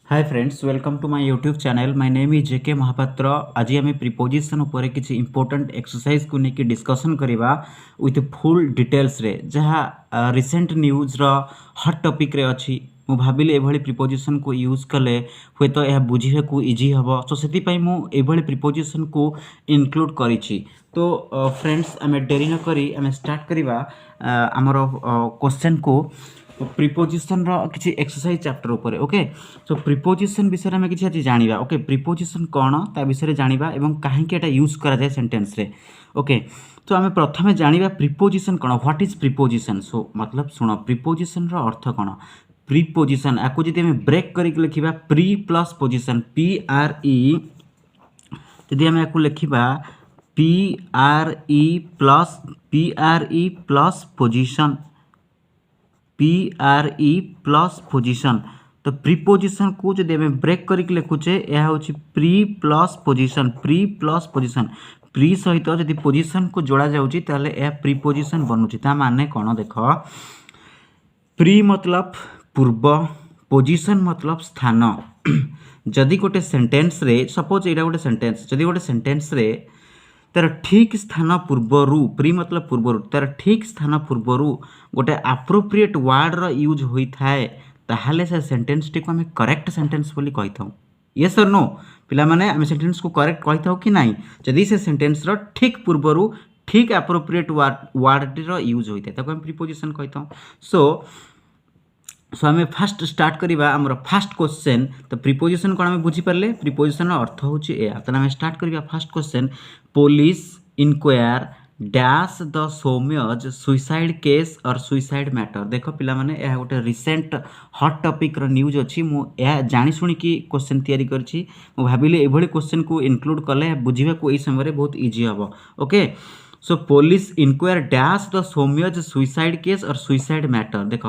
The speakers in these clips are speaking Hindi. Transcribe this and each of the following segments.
Hi friends, welcome to my YouTube channel. My name is JK Mahapatra. आज आम प्रिपोजिशन उपर किसी इंपोर्टेंट एक्सरसाइज को लेकिन डिस्कसन करवा विथ फुल डिटेल्स रे जहाँ रिसेंट न्यूज रो हॉट टॉपिक रे अच्छी। मु भाविली एभली प्रिपोजिशन को यूज कले हुए तो यह बुझे को इजी हम, सो से मुझे प्रिपोजिशन को इनक्लूड करी। तो फ्रेंड्स आम डेरी न करी आम स्टार्ट करवा आमर क्वेश्चन को प्रिपोजिशन रो किसी एक्सरसाइज चैप्टर ऊपर। ओके, सो प्रिपोजिशन विषय में किसी आज जानिबा। ओके, प्रिपोजिशन कौन ता विषय जानिबा एवं काहे एटा यूज करा जाए सेंटेंस रे। ओके, तो आम प्रथमे जानिबा प्रिपोजिशन कौन, व्हाट इज प्रिपोजिशन। सो मतलब सुन, प्रिपोजिशन रो अर्थ कौन। प्रिपोजिशन आपको जब आम ब्रेक करके लिखा प्री प्लस पोजिशन PRE, यदि आम आपको लिखा PRE plus position PRE plus position, तो प्रीपोजिशन को जब आम ब्रेक करके लिखुचे यह हूँ प्री प्लस पोजिशन। प्री सहित जब पोजिशन को जोड़ा जाऊँगी ताले यह प्रीपोजिशन बनूची। ता माने कौन देख, प्री मतलब पूर्व, पोजिशन मतलब स्थान। जदि गोटे सेंटेंस रे, सपोज यहाँ गोटे सेंटेंस, जदि गोटे सेंटेंस रे तार ठीक स्थान पूर्वरु, प्री मतलब पूर्वरु, तार ठीक स्थान पूर्वरु गोटे एप्रोप्रिएट वर्ड रो यूज होता है, ताहले से सेंटेंस टी को आम करेक्ट सेंटेंस बोली कही था। यस और नो पिला माने आम सेंटेंस को करेक्ट कही था कि नहीं, जदि से सेंटेंस रो ठीक पूर्वरु ठीक एप्रोप्रिएट वर्ड रो यूज होता है ताको आम प्रीपोजिशन कही था। सो आम फास्ट स्टार्ट करवा आमर फास्ट क्वेश्चन। तो प्रीपोजिशन कौन आम बुझीपारे, प्रीपोजिशन अर्थ हूँ यह। तो आम स्टार्ट करवा first question, police inquire dash the Soumya's suicide case और सुइसाइड मैटर। देख पिला माने यह गोटे रिसेंट हॉट टॉपिक रो न्यूज अच्छी। मुझे जानी शुणी क्वेश्चन तैयारी करछि। मु भाविली एभली क्वेश्चन को इनक्लूड कले बुझे को यही समय बहुत इजी हम। Okay, so police inquire dash the Soumya's suicide case और सुइसाइड मैटर। देख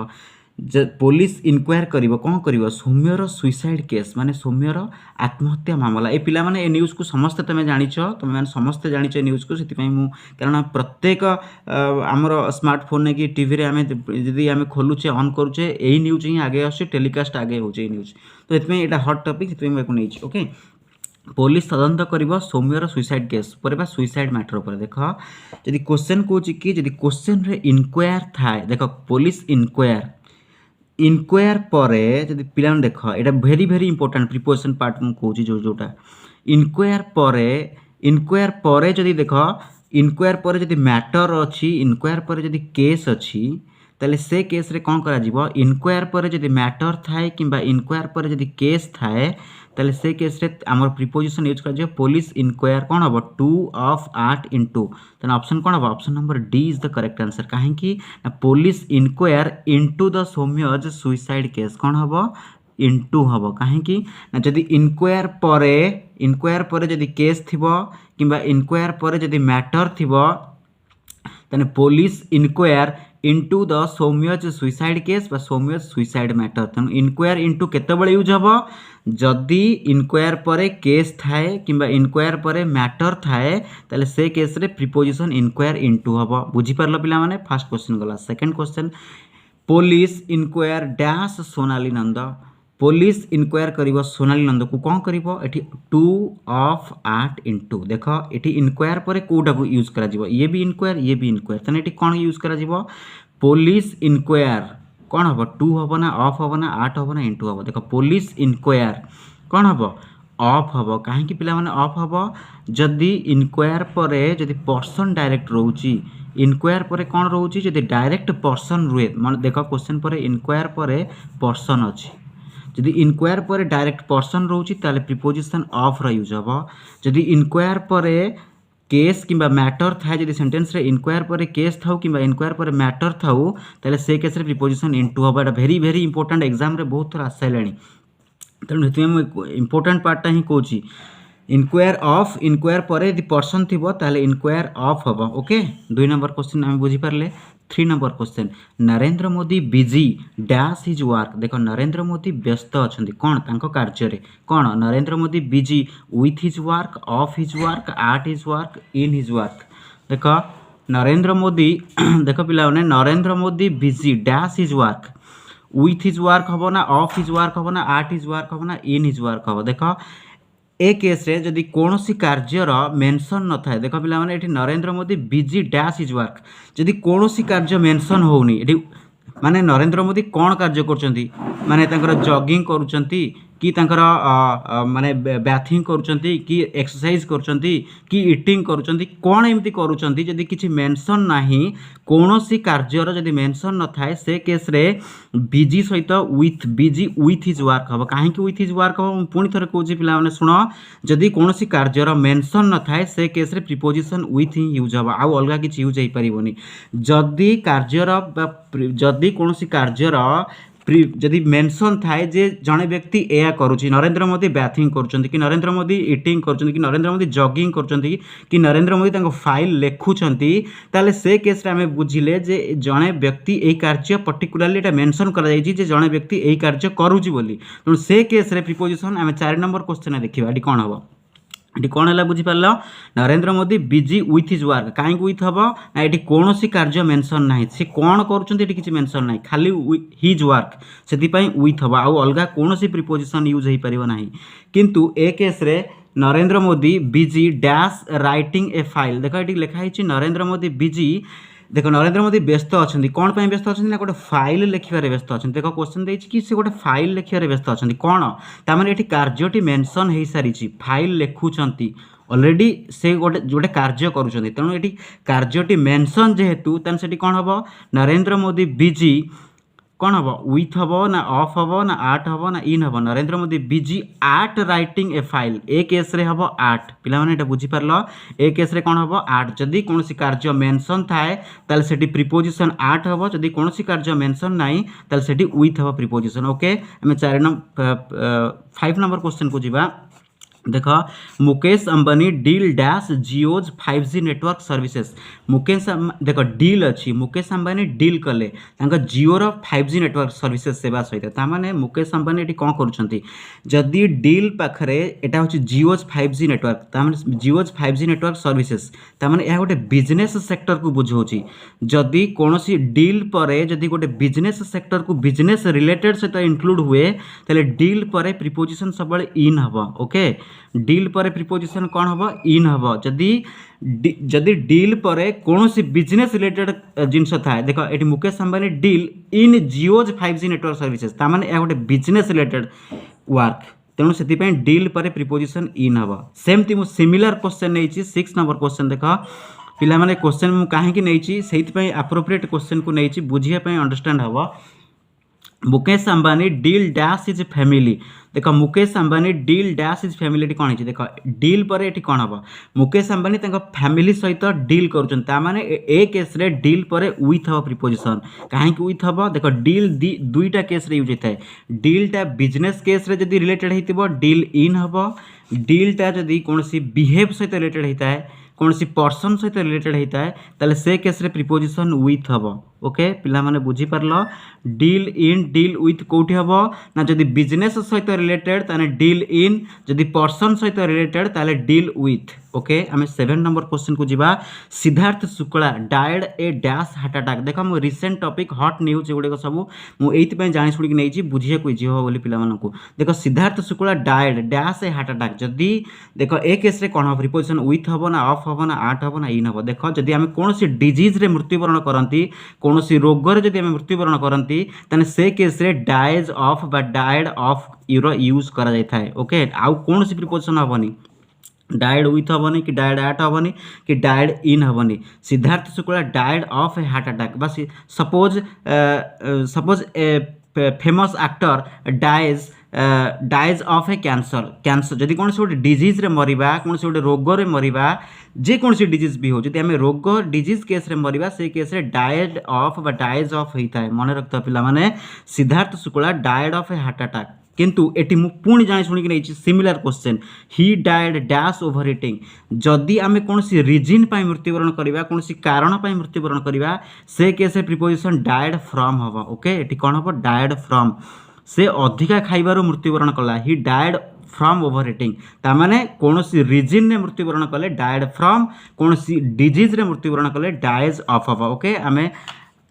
पुलिस इनक्वायर करिवो कौन करिवो, सौम्यर सुइसाइड केस माने सौम्यर आत्महत्या मामला। ए पिला माने ए न्यूज को समस्त तुम जानिछ, तुम मैंने समस्ते जानिछ न्यूज को। से मु कारण प्रत्येक आमर स्मार्टफोन ने कि टीवी रे आमे जदि आमे खोलुचे ऑन करूचे एही न्यूज ही आगे आछे, टेलीकास्ट आगे होचे न्यूज। तो एतमे एटा हॉट टॉपिक से मैं नहीं। ओके, पुलिस तदंत कर सौम्यर सुइसाइड केस पर सुइसाइड मैटर पर। देख जदि क्वेश्चन कौच कि जदि क्वेश्चन रे इनक्वायर थाए, देख पुलिस इनक्वायर परे जदि पिला देख यहाँ भेरी भेरी इंपोर्टेंट प्रिपोजिशन पार्ट मुझे कौच जोटा इनक्वायर परे जदि देख इनक्वायर परे जदि मैटर अच्छी, इनक्वायर परे जदि केस अच्छी, ताले से केस रे कौन करा जीवो, इनक्वायर परे जदि मैटर थाए किंबा इनक्वायर परे जदि केस थाए ताले से केस रे आमर प्रिपोजिशन यूज कर पुलिस इनक्वायर कौन हम 2 of 8 into। तो ऑप्शन कौन हम, option number D is the correct answer. कहीं police inquire into the Soumya's suicide case कौन हम, इनटू हम। कहीं जदि इनक्वायर परे जदि केस थिबो किंबा इनक्वायर परे जदि मैटर थिबो ताने police inquire into the Soumya's suicide case बा सौम्यज सुइसाइड मैटर। तेणु इनक्वायर इनटू केतेबेले यूज हम, जदि इनक्वायर परे केस थाए किंबा इनक्वायर परे मैटर थाए ताले से केस रे प्रिपोजिशन इनक्वायर इनटू हम। बुझी पारलो पिला माने। फर्स्ट क्वेश्चन गला। Second question, police inquire dash Sonali Nanda. Police inquire करिवो सोनाली नंद को कौन करिवो, एठी 2 of 8 into। देख एठी इनक्वायर परे कोटा को यूज करा जीवो, ये भी इनक्वायर ये भी इनक्वायर, तने एठी कौन यूज करा जीवो, पुलिस इनक्वायर कौन हम 2 हम ना ऑफ हम ना 8 हम ना इनटू हम। देख पुलिस इनक्वायर कौन हम ऑफ हम। कहीं पिला माने ऑफ हम जदि इनक्वायर परे जदि पर्सन डायरेक्ट रोची, इनक्वायर परे कौन रोची जदि डायरेक्ट पर्सन रुए। मान देख क्वेश्चन परे इनक्वायर परे पर्सन अच्छी, जदि इनक्वायर पर डायरेक्ट पर्सन रोची ताले प्रिपोजिशन ऑफ रा यूज हम। जदि इनक्वायर परे केस किंबा मैटर थाए, जदि सेंटेंस रे इनक्वायर परे केस थाउ किंबा इनक्वायर परे मैटर थाउ ताले से केस रे प्रिपोजिशन इनटू हम। एटा भेरी भेरी इंपोर्टेंट एग्जाम रे बहुत थोड़ा आसाइलानी, तेणु हेतु इंपोर्टेंट पार्टा ही कहूँ। इनक्वायर परे यदि पर्सन थिबो ताले इनक्वायर ऑफ हम। ओके, 2 नंबर क्वेश्चन आम बुझी Parle. 3 number question, Narendra Modi busy dash his work. देख नरेंद्र मोदी व्यस्त अच्छा कौन तांको कार्य रे, कौन Narendra Modi busy with his work, of his work, at his work, in his work. देख नरेंद्र मोदी देख पिला Narendra Modi busy dash his work with his work हम ना ऑफ हिज वर्क हम ना आट हिज वर्क हम ना इन हिज वर्क हम। देख ए केस्रे जदि कौन कार्यर मेंशन न थाए, देख पे ये Narendra Modi busy dash his work, जदि कौन कार्य मेंशन होनी ये माने नरेंद्र मोदी कौन कार्य करछंती, माने तांकर जॉगिंग करूछंती कि तांकर माने बैथिंग करूछंती कि एक्सरसाइज करूछंती कि इटिंग करूछंती, कौन एमती करूछंती जदि किछि मेंशन नाही कौनसी कार्यर जदि मेंशन न थाए से केस रे बिजी सहित with busy with his work हम। कहीं विथ हिज वर्क हम पुणी थरे कहूँ पिला माने शुण, जदि कौनसी कार्यर मेंशन न थाए से केस रे प्रिपोजिशन विथ ही यूज हम, आउ अलगा किछि यूज होई परिबोनी। जदि कार्यर जदि कौनसी कार्यर जदि मेंशन थाए जे जड़े व्यक्ति एया करुच्ची, नरेंद्र मोदी बैथिंग करुच्चंती कि नरेंद्र मोदी इटिंग करुच्चंती कि नरेंद्र मोदी जॉगिंग करुच्चंती कि नरेंद्र मोदी तांको फाइल लेखुचंती, ताले से केस रे आमे बुझिले जे जड़े व्यक्ति एई कार्य पर्टिकुलरली एटा मेंशन करा जायछि जे जड़े व्यक्ति एई कार्य करूची बोली। तो से केस रे प्रिपोजिशन आमे 4 नंबर क्वेश्चन देखिबा एटी कोन हबो। ये कौन है बुझीपार, Narendra Modi busy with his work, कहीं विथ हम ना ये कौन कार्य मेंशन ना सी कौन कर मेंशन ना खाली हिज वर्क से विथ हम, आउ अलग कौन प्रिपोजिशन यूज हो पार ना। किंतु ए केस रे Narendra Modi busy dash writing a file, देख ये लिखाई नरेंद्र मोदी बिजी, देख नरेंद्र मोदी व्यस्त अच्छा कौन पर व्यस्त अच्छा ना गोटे फाइल लिखार व्यस्त अच्छा। देख क्वेश्चन देछि कि से गोटे फाइल लिखार व्यस्त अच्छा कौन तार ये कार्यटी मेंशन हो सारी फाइल लिखुंट ऑलरेडी से गोटे गोटे कार्य करुँच, तेणु ये कार्यटी मेंशन जेहेतु से कौन हम नरेंद्र मोदी बिजी कौन हम विथ हम ना ऑफ हम ना आट हम ना इन हम, Narendra Modi busy at writing a file, ए केस रे हम आट, पिला माने एटा बुझी पारल, ए केस रे कौन हम आट, जदि कौन कार्य मेंशन थाए ताले सेठी प्रिपोजिशन आट हम, जदि कौन कार्य मेंशन नाई ताले सेठी विथ हम प्रिपोजिशन। ओके हमें 5 नंबर क्वेश्चन को जीवा। देख Mukesh Ambani deal dash Jio's 5G network services, Mukesh देख डील अच्छी मुकेश अंबानी डील कले जियोर 5G नेटवर्क सर्विसेस सेवा सहित, ताने मुकेश अंबानी ये कौन करुँच जदि डील पाखे यहाँ हूँ जियोज 5G नेटवर्क, ताने जियोज 5G नेटवर्क सर्विसेस ताने यह गोटे बिजनेस सेक्टर को बुझाऊँगी। जदि कौन डील पर जदि गोटे बिजनेस सेक्टर को बिजनेस रिलेटेड सहित इंक्लूड हुए ताले डील पर प्रिपोजिशन सब इन हम। ओके डील पर प्रिपोजिशन कौन हम इन हम, जदि डील पर कौन बिजनेस रिलेटेड जिनस थाए, देख ये Mukesh Ambani deal in Jio's 5G network services ताने यह गोटे बिजनेस रिलेटेड वर्क, तेणु से डील पर प्रिपोजिशन इन हम। सेमती मु सिमिलर क्वेश्चन नहीं 6 नंबर क्वेश्चन, देख पिला माने क्वेश्चन मु कहीं नहीं से एप्रोप्रिएट क्वेश्चन को नहीं बुझापी अंडरस्टैंड हम। Mukesh Ambani deal dash his family, देख Mukesh Ambani deal dash his family कौन है, देख डील पर ये कौन हम मुकेश अंबानी फैमिली सहित डील करें, ए केस रे डील पर विथ हम प्रिपोजिशन, कहीं विथ हम, देख डील दुईटा केस रे यूज होता है, डीलटा बिजनेस केस रे जदि रिलेटेड होता डील इन हम, डीलटा जदि कौन बिहेव सहित रिलेटेड होता है कौन पर्सन सहित रिलेटेड होता है ताले से केस रे प्रिपोजिशन विथ हम। ओके पिला माने बुझी पारल, डील इन डील विथ कोठी हम ना जदि बिजनेस सहित रिलेटेड ताने डील इन, जदि पर्सन सहित रिलेटेड ताले डील विथ। ओके आम 7 नंबर क्वेश्चन को जीवा। सिद्धार्थ शुक्ला डायड ए डैश हार्ट अटैक, देख मो रिसेंट टॉपिक हॉट न्यूज एगुड़ाक सब मुझे जानी शुणी नहीं बुझे को इजी हो बोली पिला मानकु। देख Siddharth Shukla died dash a heart attack, जदि देख ए केस रे कौन हम प्रिपोजिशन विथ हम ना ऑफ हम ना आट हम ना इन हम। देख जदि आम कौन डिजीज रे मृत्युवरण करती कौन रोगर जदि आम मृत्युवरण करती ताने से केस रे डायज ऑफ बा डायड ऑफ यूज करा जाय थाए। ओके आउ कौन प्रिपोजिशन हेनी, डायड विथ हेनी कि डायड आट हेनी कि डायड इन हेनी। Siddharth Shukla died of a heart attack, बस suppose a famous actor dies of a cancer जदि कौन से गोटे डिजीज रे मरिबा कौन से गोटे रोग रे मरिबा जेकोसी डिजीज भी हो जदि आम रोग डिजीज केस रे मरिबा से केस रे डायड ऑफ बा डाइज ऑफ होता है। मन रखता पिला माने Siddharth Shukla died of a heart attack, किंतु एटी मु पुणी जानी शुणी नहीं सिमिलर क्वेश्चन ही डायड डैश ओवर इटिंग, जदि आम कौन रिजिन पर मृत्युवरण करवा कौन कारण पर मृत्युवरण करवा से केस प्रिपोजिशन डायड फ्रॉम हम। ओके ये कौन हम डायड फ्रॉम, से अधिका खाइबार मृत्युवरण कला ही डायड फ्रॉम ओवर इटिंग, तामाने कौन रिजिन ने मृत्युवरण कले डायड फ्रॉम, कौन डिजीज रे मृत्युवरण कले डायज ऑफ हम। ओके आम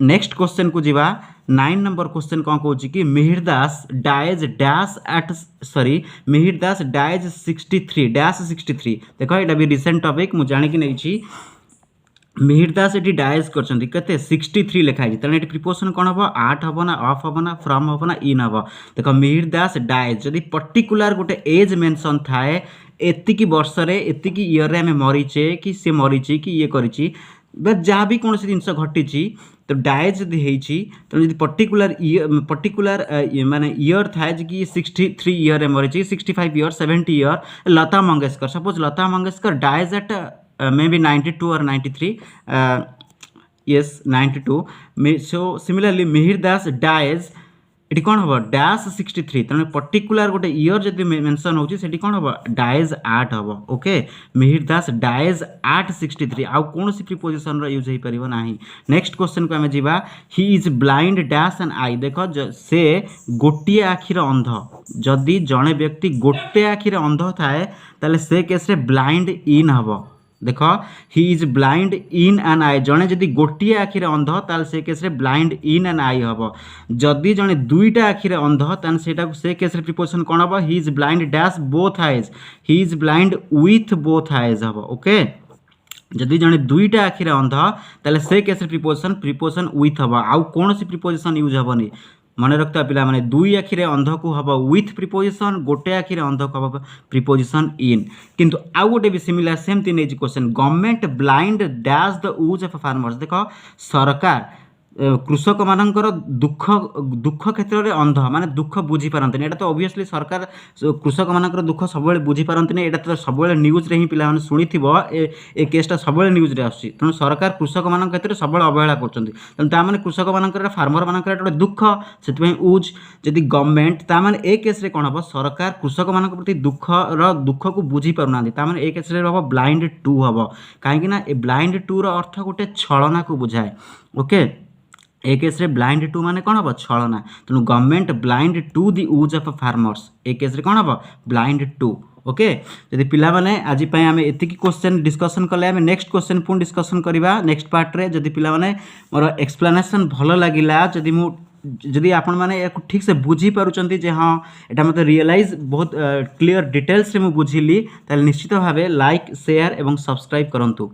नेक्स्ट क्वेश्चन को जीवा। 9 नंबर क्वेश्चन कौन कौन कि Mihir Das dies dash eight sorry Mihir Das dies 63 dash 63 देख ये भी रिसेंट टॉपिक मुझे जानिकी नहीं मिहिर दास ये डाइज करते 63 लिखाई तेणु ये प्रिपोजिशन कौन हम आट हम ना अफ हम ना फ्रम हम ना इन हम देख मिहिर दास डाइज जदि पर्टिकुलर गोटे एज मेंशन थाए एतिकी वर्ष एतिकी इयर आम मरीचे कि सी मरीची कि ये करी जहाँ भी कौन जिन घटी तो डाइज जदि होती तेणु पर्टिकुलर माने इयर थाए कि 63 इयर मरीची 65 year 70 year Lata Mangeshkar suppose Lata Mangeshkar dies at maybe 92 or 93 yes 92 so similarly Mihir Das dies ये कौन हम डैश 63 तेणु पर्टिकुलर गोटे इयर जब मेंशन होची सेठी कौन हम डाइज 8 हम ओके मिहिर दास डाइज 863 आउ कौन सी प्रिपोजिशन रो यूज हो परिबो नाही नेक्स्ट क्वेश्चन को हमें जीवा ही is blind dash and I देखो से गोटिए आखिर अंध जदि जड़े व्यक्ति गोटे आखिर अंध थाए ताले से केस रे ब्लाइंड इन हम देख he is blind in an eye जड़े जदि गोटे आखिर अंध ताल से केस रे ब्लाइंड इन एन आई हम जदि जड़े दुईटा आखिर अंध ताल से केस रे प्रिपोजिशन कौन हम ही is blind dash both eyes he is blind with both eyes हम ओके जदि जड़े दुईटा आखिर अंध ताल से केस रे प्रिपोजिशन विथ हम आउ कौन सी प्रिपोजिशन यूज हेनी मन रखता पिला माने दुई आखिरे अंध को हम विथ प्रिपोजिशन गोटे आखिरे अंध को हम प्रिपोजिशन इन किंतु आउ गोटे भी सिमिलर सेमती नहीं question government blind dash the use of farmers देख सरकार कृषक मानकर दुख दुख क्षेत्र में अंध माने दुख बुझी पारंतनी एटा तो ऑब्वियसली सरकार कृषक मानकर दुख सब बुझी पारंतनी एटा तो सब न्यूज रे ही पिला माने सुनिथिबो ए केसटा सब न्यूज रे आसी तेणु सरकार कृषक मान क्षेत्र में सब अवहेला करछन्ती तेणु ता माने कृषक मानकर फार्मर मानकर गोटे दुख से यूज जदि गवर्नमेंट ता माने ए केस रे कोन हबो सरकार कृषक मान प्रति दुख को बुझी पारुना ता माने ए केस रे हबो ब्लाइंड टू हबो काहेकि ना ए ब्लाइंड टू रो अर्थ गोटे छलना को बुझाए ओके ए केस रे ब्लाइंड टू माने कौन हम छलना तेणु government blind to the use of farmers ए केस रे कौन हम ब्लाइंड टू ओके जदि पिला माने आज आम एति क्वेश्चन डिस्कसन कले आम नेक्स्ट क्वेश्चन पुणी डिस्कसन करवा नेक्स्ट पार्ट रे जदि पिला माने मोर एक्सप्लेनेशन भल लगिला जदि आपण माने या ठीक से बुझी पारुचंती जे हाँ एटा मते रियलाइज बहुत क्लियर डिटेल्स रे मु बुझिली ताले निश्चित भावे लाइक शेयर एवं सब्सक्राइब करंतु।